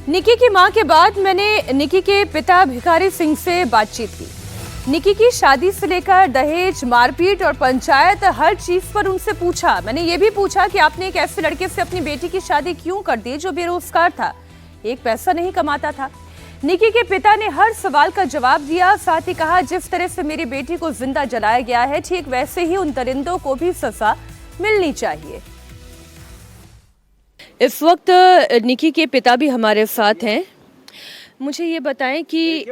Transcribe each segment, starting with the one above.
निकी की मां के बाद मैंने निकी के पिता भिखारी सिंह से बातचीत की। निकी की शादी से लेकर दहेज, मारपीट और पंचायत, हर चीज पर उनसे पूछा। मैंने ये भी पूछा कि आपने एक ऐसे लड़के से अपनी बेटी की शादी क्यों कर दी जो बेरोजगार था, एक पैसा नहीं कमाता था। निकी के पिता ने हर सवाल का जवाब दिया, साथ ही कहा जिस तरह से मेरी बेटी को जिंदा जलाया गया है, ठीक वैसे ही उन दरिंदों को भी सजा मिलनी चाहिए। इस वक्त निकी के पिता भी हमारे साथ हैं। मुझे ये बताएं कि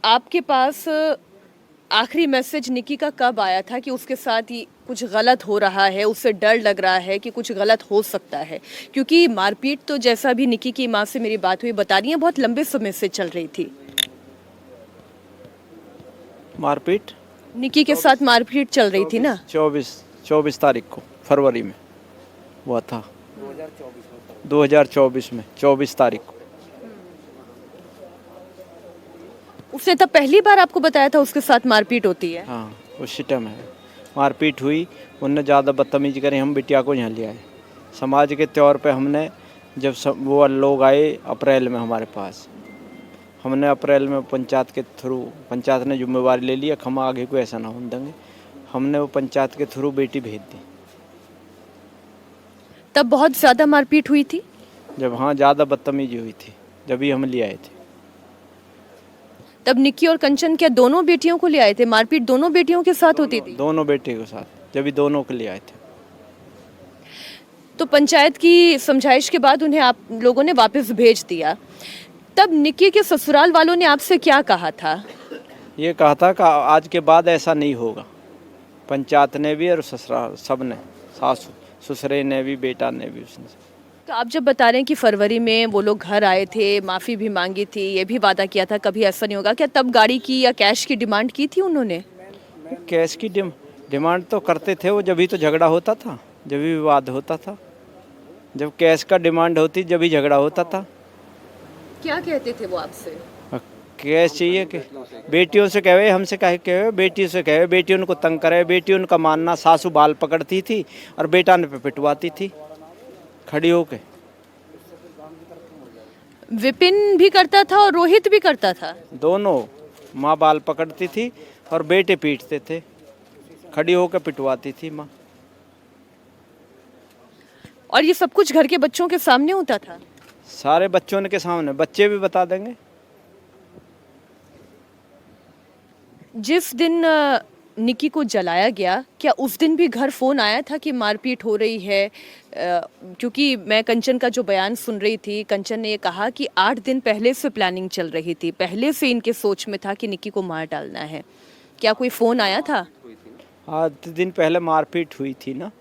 आपके पास आखिरी मैसेज निकी का कब आया था कि उसके साथ ही कुछ गलत हो रहा है, उससे डर लग रहा है कि कुछ गलत हो सकता है? क्योंकि मारपीट तो जैसा भी निकी की माँ से मेरी बात हुई बता रही है बहुत लंबे समय से चल रही थी। मारपीट निकी के साथ मारपीट चल रही थी ना? 24 तारीख को फरवरी में हुआ था, 2024 में 24 तारीख को। उसने तब पहली बार आपको बताया था उसके साथ मारपीट होती है? हाँ, उसी टाइम है मारपीट हुई। उनने ज़्यादा बदतमीजी करी, हम बिटिया को यहाँ ले आए। समाज के तौर पे हमने जब वो लोग आए अप्रैल में हमारे पास, हमने अप्रैल में पंचायत के थ्रू, पंचायत ने जिम्मेवारी ले लिया, हम आगे को ऐसा ना होने देंगे। हमने वो पंचायत के थ्रू बेटी भेज दी। तब बहुत ज्यादा मारपीट हुई थी? जब हाँ ज़्यादा बदतमीजी हुई थी, जब ही हम ले आए थे। तब निक्की और कंचन क्या दोनों बेटियों को ले आए थे? मारपीट दोनों बेटियों के साथ होती थी? दोनों बेटे के साथ, जब ही दोनों के लिए आए थे। तो पंचायत की समझाइश के बाद उन्हें आप लोगों ने वापस भेज दिया। तब निक्की के ससुराल वालों ने आपसे क्या कहा था? ये कहा था कि आज के बाद ऐसा नहीं होगा। पंचायत ने भी और ससुराल सब ने, सास ससुरे ने भी, बेटा ने भी। उसने तो आप जब बता रहे हैं कि फरवरी में वो लोग घर आए थे, माफ़ी भी मांगी थी, ये भी वादा किया था कभी ऐसा नहीं होगा, क्या तब गाड़ी की या कैश की डिमांड की थी उन्होंने? कैश की डिमांड तो करते थे वो, जब ही तो झगड़ा होता था, जब भी विवाद होता था। जब कैश का डिमांड होती जब ही झगड़ा होता था। क्या कहते थे वो आपसे? कैश चाहिए कि बेटियों से कहे, हमसे कहे, बेटियों से कहे, बेटी उनको तंग करे। बेटी उनका मानना, सासू बाल पकड़ती थी और बेटा ने पे पिटवाती थी खड़ी होके। विपिन भी करता था और रोहित भी करता था? दोनों। माँ बाल पकड़ती थी और बेटे पीटते थे, खड़ी होकर पिटवाती थी माँ। और ये सब कुछ घर के बच्चों के सामने होता था? सारे बच्चों के सामने, बच्चे भी बता देंगे। जिस दिन निकी को जलाया गया, क्या उस दिन भी घर फोन आया था कि मारपीट हो रही है? क्योंकि मैं कंचन का जो बयान सुन रही थी, कंचन ने ये कहा कि 8 दिन पहले से प्लानिंग चल रही थी, पहले से इनके सोच में था कि निकी को मार डालना है। क्या कोई फोन आया था? 8 दिन पहले मारपीट हुई थी ना,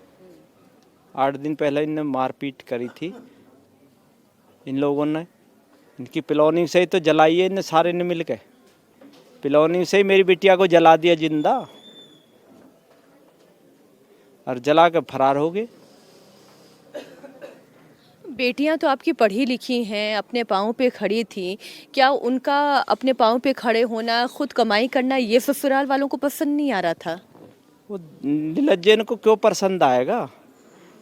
8 दिन पहले इनने मारपीट करी थी। इन लोगों ने, इनकी प्लानिंग से ही तो जलाई है इनने, सारे ने मिल के प्लानिंग से ही मेरी बिटिया को जला दिया जिंदा और जला के फरार हो गए। बेटियां तो आपकी पढ़ी लिखी हैं, अपने पाँव पे खड़ी थी, क्या उनका अपने पाँव पे खड़े होना, खुद कमाई करना, ये ससुराल वालों को पसंद नहीं आ रहा था? वो निलज्जे इनको क्यों पसंद आएगा?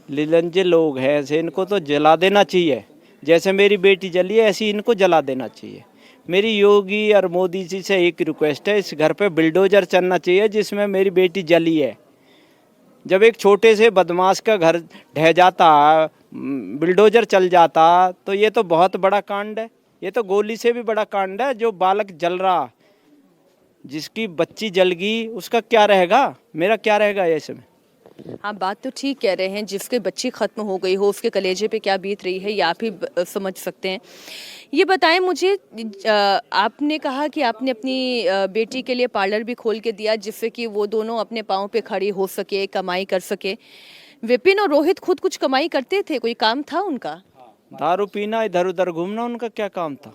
निलज्जे लोग हैं ऐसे, इनको तो जला देना चाहिए। जैसे मेरी बेटी जली है ऐसी इनको जला देना चाहिए। मेरी योगी और मोदी जी से एक रिक्वेस्ट है, इस घर पे बिल्डोजर चलना चाहिए जिसमें मेरी बेटी जली है। जब एक छोटे से बदमाश का घर ढह जाता, बिल्डोजर चल जाता, तो ये तो बहुत बड़ा कांड है। ये तो गोली से भी बड़ा कांड है। जो बालक जल रहा, जिसकी बच्ची जल गई, उसका क्या रहेगा, मेरा क्या रहेगा ऐसे में? हाँ, बात तो ठीक कह रहे हैं। जिसके बच्ची खत्म हो गई हो, उसके कलेजे पे क्या बीत रही है ये आप ही समझ सकते हैं। ये बताएं मुझे, आपने कहा कि आपने अपनी बेटी के लिए पार्लर भी खोल के दिया जिससे कि वो दोनों अपने पाँव पे खड़ी हो सके, कमाई कर सके। विपिन और रोहित खुद कुछ कमाई करते थे? कोई काम था उनका? दारू पीना, इधर उधर घूमना, उनका क्या काम था?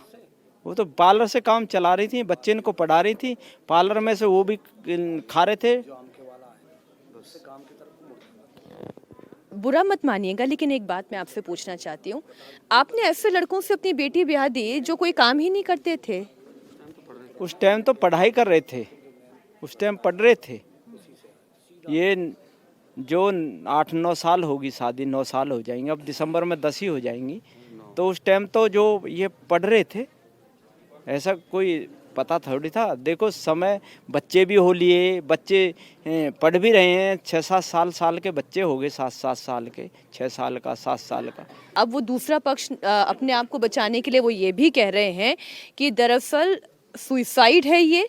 वो तो पार्लर से काम चला रही थी, बच्चे इनको पढ़ा रही थी, पार्लर में से वो भी खा रहे थे। बुरा मत मानिएगा, लेकिन एक बात मैं आपसे पूछना चाहती हूँ, आपने ऐसे लड़कों से अपनी बेटी ब्याह दी जो कोई काम ही नहीं करते थे? उस टाइम तो पढ़ाई कर रहे थे, उस टाइम पढ़ रहे थे। ये जो 8-9 साल होगी शादी, 9 साल हो जाएंगे, अब दिसंबर में 10 ही हो जाएंगी। तो उस टाइम तो जो ये पढ़ रहे थे ऐसा कोई पता थोड़ी था। देखो समय बच्चे भी हो लिए, बच्चे पढ़ भी रहे हैं, 6-7 साल के बच्चे हो गए, 7-7 साल के, 6 साल का, 7 साल का। अब वो दूसरा पक्ष अपने आप को बचाने के लिए वो ये भी कह रहे हैं कि दरअसल सुसाइड है, ये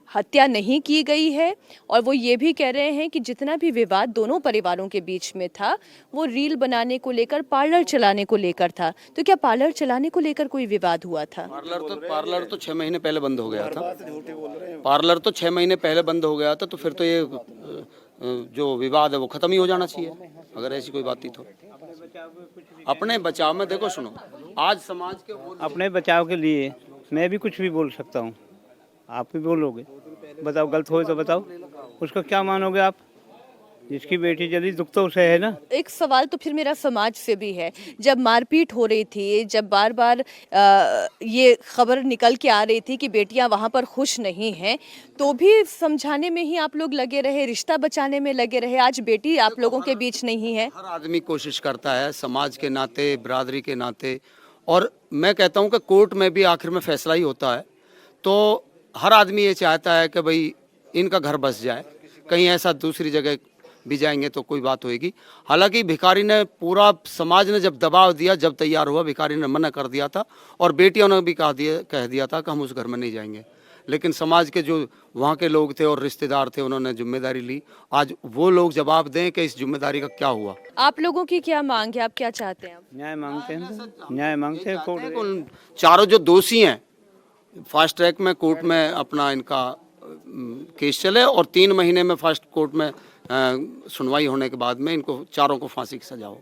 हत्या नहीं की गई है। और वो ये भी कह रहे हैं कि जितना भी विवाद दोनों परिवारों के बीच में था वो रील बनाने को लेकर, पार्लर चलाने को लेकर था। तो क्या पार्लर चलाने को लेकर कोई विवाद हुआ था? पार्लर तो 6 महीने पहले बंद हो गया था। पार्लर तो 6 महीने पहले बंद हो गया था, तो फिर तो ये जो विवाद है वो खत्म ही हो जाना चाहिए, अगर ऐसी कोई बात थी तो। अपने बचाव में देखो, सुनो, आज समाज के अपने बचाव के लिए मैं भी कुछ भी बोल सकता हूँ, आप भी बोलोगे, बताओ गलत हो तो बताओ, उसका क्या मानोगे आप? जिसकी बेटी जली दुख तो उसे है ना। एक सवाल तो फिर मेरा समाज से भी है, जब मारपीट हो रही थी, जब बार बार ये खबर निकल के आ रही थी कि बेटियां वहां पर खुश नहीं हैं, तो भी समझाने में ही आप लोग लगे रहे, रिश्ता बचाने में लगे रहे। आज बेटी आप लोगों के बीच नहीं है। हर आदमी कोशिश करता है समाज के नाते, बिरादरी के नाते, और मैं कहता हूँ कि कोर्ट में भी आखिर में फैसला ही होता है। तो हर आदमी ये चाहता है कि भाई इनका घर बस जाए, कहीं ऐसा दूसरी जगह भी जाएंगे तो कोई बात होएगी। हालांकि भिखारी ने, पूरा समाज ने जब दबाव दिया, जब तैयार हुआ, भिखारी ने मना कर दिया था, और बेटियों ने भी कह दिया था कि हम उस घर में नहीं जाएंगे। लेकिन समाज के जो वहाँ के लोग थे और रिश्तेदार थे, उन्होंने जिम्मेदारी ली। आज वो लोग जवाब दें कि इस जिम्मेदारी का क्या हुआ। आप लोगों की क्या मांग है, आप क्या चाहते हैं? न्याय मांगते हैं, न्याय मांगते हैं। कोर्ट उन चारों जो दोषी हैं, फास्ट ट्रैक में कोर्ट में अपना इनका केस चले, और 3 महीने में फास्ट कोर्ट में सुनवाई होने के बाद में इनको चारों को फांसी की सजा हो।